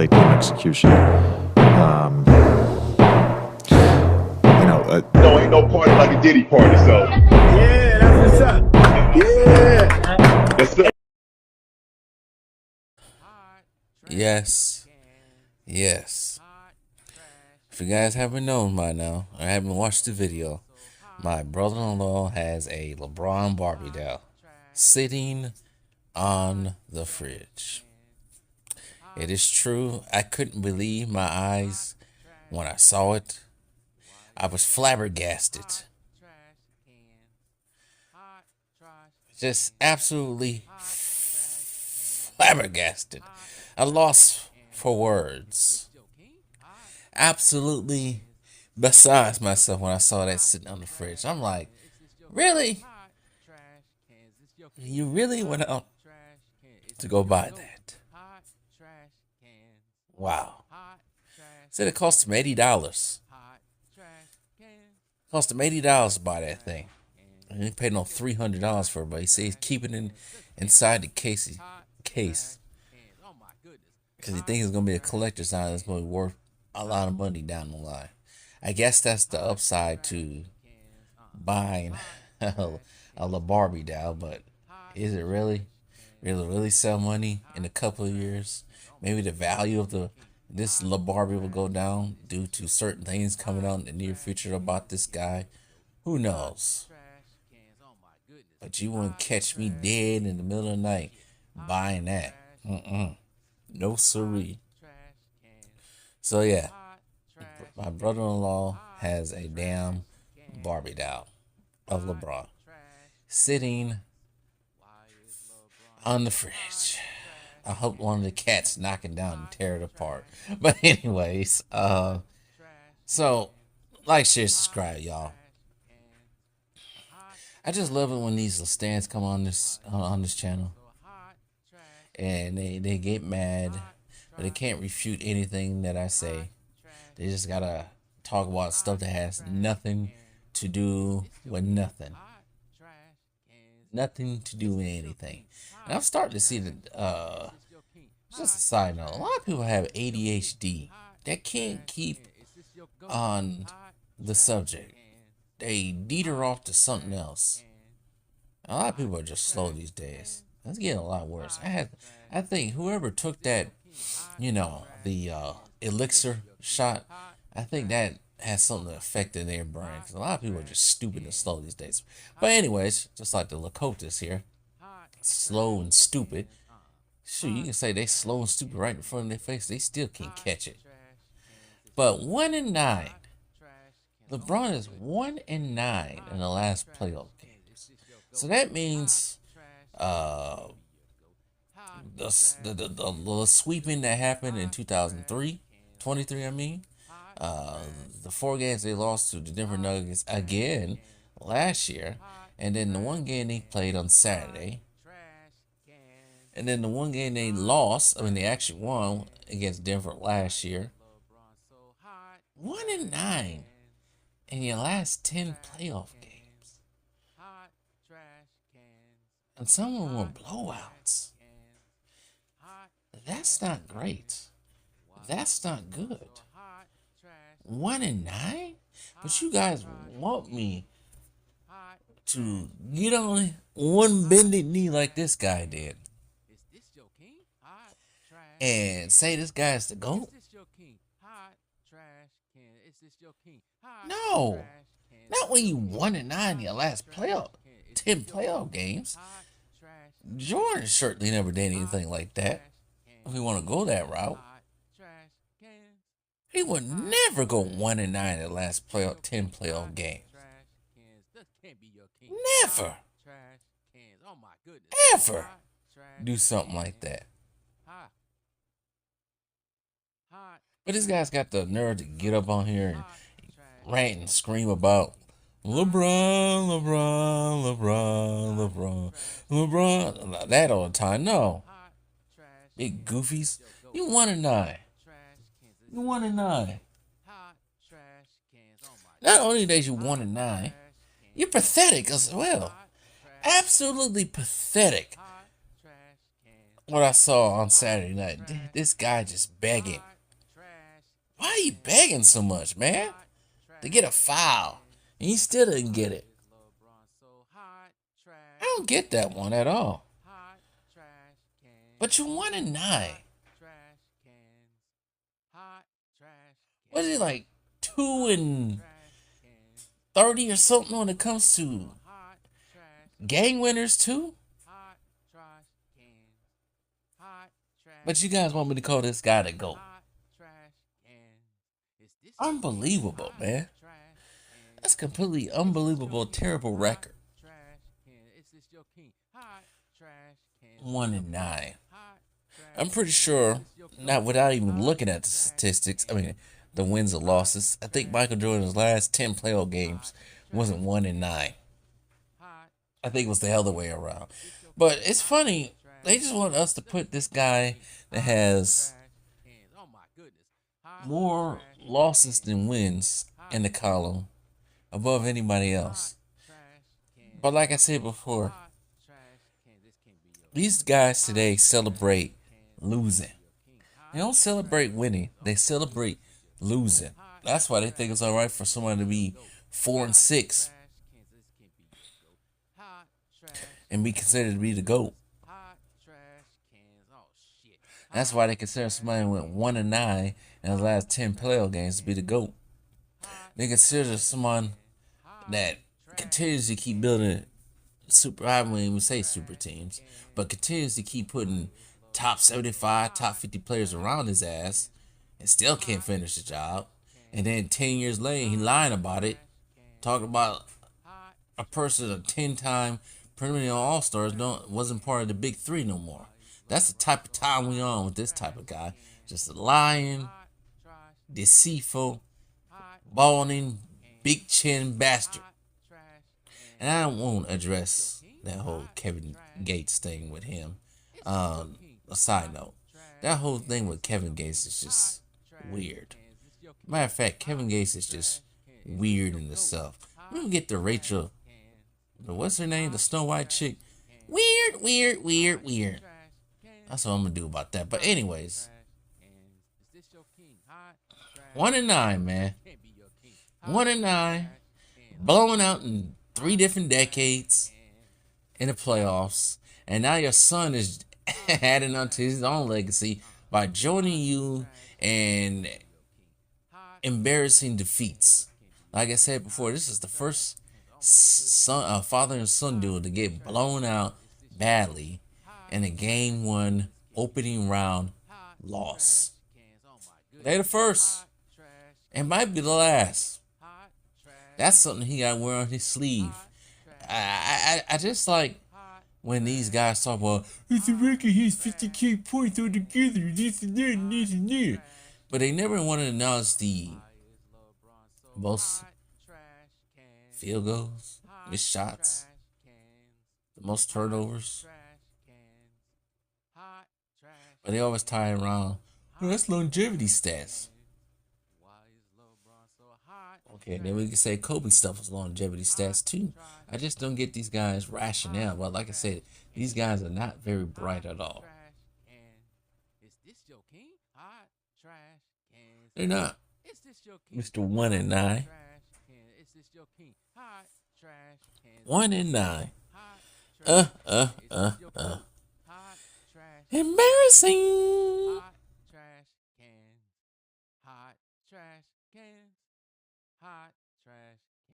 late game execution. No, ain't no party like a Diddy party, so. Yeah, that's what's up. Yeah. Yes, sir. Yes. Yes. If you guys haven't known by now, or haven't watched the video, my brother-in-law has a LeBron Barbie doll sitting on the fridge. It is true. I couldn't believe my eyes when I saw it. I was flabbergasted. Just absolutely flabbergasted. A loss for words. Absolutely besides myself when I saw that sitting on the fridge. I'm like, really? You really went out to go buy that? Wow. Said it cost him $80. Cost him $80 to buy that thing. And he paid no $300 for it, but he said he's keeping it inside the case. Because he thinks it's going to be a collector's item that's going to be worth a lot of money down the line. I guess that's the upside to buying a Barbie doll, but is it really? Will it really sell money in a couple of years? Maybe the value of this Barbie will go down due to certain things coming out in the near future about this guy. Who knows? But you wouldn't catch me dead in the middle of the night buying that. No siree. So yeah, my brother-in-law has a damn Barbie doll of LeBron sitting on the fridge. I hope one of the cats knock it down and tear it apart. But anyways, so like, share, subscribe, y'all. I just love it when these stands come on this channel, and they get mad, but they can't refute anything that I say. They just gotta talk about stuff that has nothing to do with nothing. Nothing to do with anything. And I'm starting to see that, just a side note, a lot of people have ADHD that can't keep on the subject. They deter off to something else. A lot of people are just slow these days. It's getting a lot worse. I think whoever took that, the elixir shot, I think that has something affecting their brain. Because a lot of people are just stupid and slow these days. But anyways, just like the LeCultists here, slow and stupid. Shoot, you can say they slow and stupid right in front of their face. They still can't catch it. But 1-9. LeBron is 1-9 in the last playoff games. So that means the sweeping that happened in 23, I mean, the 4 games they lost to the Denver Nuggets again last year, and then the 1 game they played on Saturday, and then the 1 game they lost, they actually won against Denver last year. 1-9 in your last 10 playoff games. And some of them were blowouts. That's not great. That's not good. 1-9? But you guys want me to get on one bended knee like this guy did and say this guy's the GOAT? No. Not when you 1-9 in your last 10 playoff games. Jordan certainly never did anything like that. If we want to go that route, he would never go 1-9 in the last 10 playoff games. Never. Ever do something like that. But this guy's got the nerve to get up on here and rant and scream about LeBron, that all the time. No. Big goofies. You 1-9. You 1-9. Not only that you 1-9, you're pathetic as well. Absolutely pathetic. what I saw on Saturday night. This guy just begging. Why are you begging so much, man? To get a foul. And he still didn't get it. I don't get that one at all. But you're 1-9. What is it, like 2-30 or something when it comes to game winners too? But you guys want me to call this guy the GOAT. Unbelievable, man. That's completely unbelievable, terrible record. 1-9. I'm pretty sure, not without even looking at the statistics, I mean, the wins and losses, I think Michael Jordan's last 10 playoff games wasn't 1-9. I think it was the other way around. But it's funny, they just want us to put this guy that has more losses than wins in the column above anybody else. But like I said before, these guys today celebrate losing. They don't celebrate winning. They celebrate losing. That's why they think it's all right for someone to be 4-6 and be considered to be the GOAT. That's why they consider somebody who went 1-9 in the last 10 playoff games to be the GOAT. They consider someone that continues to keep building I wouldn't even say super teams, but continues to keep putting top 75, top 50 players around his ass and still can't finish the job. And then 10 years later, he lying about it, talking about a person, a 10-time perennial All-Stars wasn't part of the big three no more. That's the type of time we on with this type of guy. Just a lying, deceitful, balding, big chin bastard. And I won't address that whole Kevin Gates thing with him. A side note, that whole thing with Kevin Gates is just weird. Matter of fact, Kevin Gates is just weird in itself. We don't get the Rachel, what's her name? The Snow White chick. Weird, weird, weird, weird. That's what I'm gonna do about that. But anyways, 1-9, man. 1-9, blowing out in 3 different decades in the playoffs, and now your son is adding on to his own legacy by joining you in embarrassing defeats. Like I said before, this is the first father and son duel to get blown out badly in a game 1 opening round loss. They're the first. It might be the last. That's something he got to wear on his sleeve. I just like when these guys talk about, it's a record, he's 50K points all together, this and that, and this and that. But they never want to announce the most field goals, missed shots, the most turnovers. But they always tie it around, well, that's longevity stats. Okay, then we can say Kobe stuff was longevity stats too. I just don't get these guys' rationale. But like I said, these guys are not very bright at all. They're not. Mr. 1-9. 1-9. Embarrassing. Hot trash cans.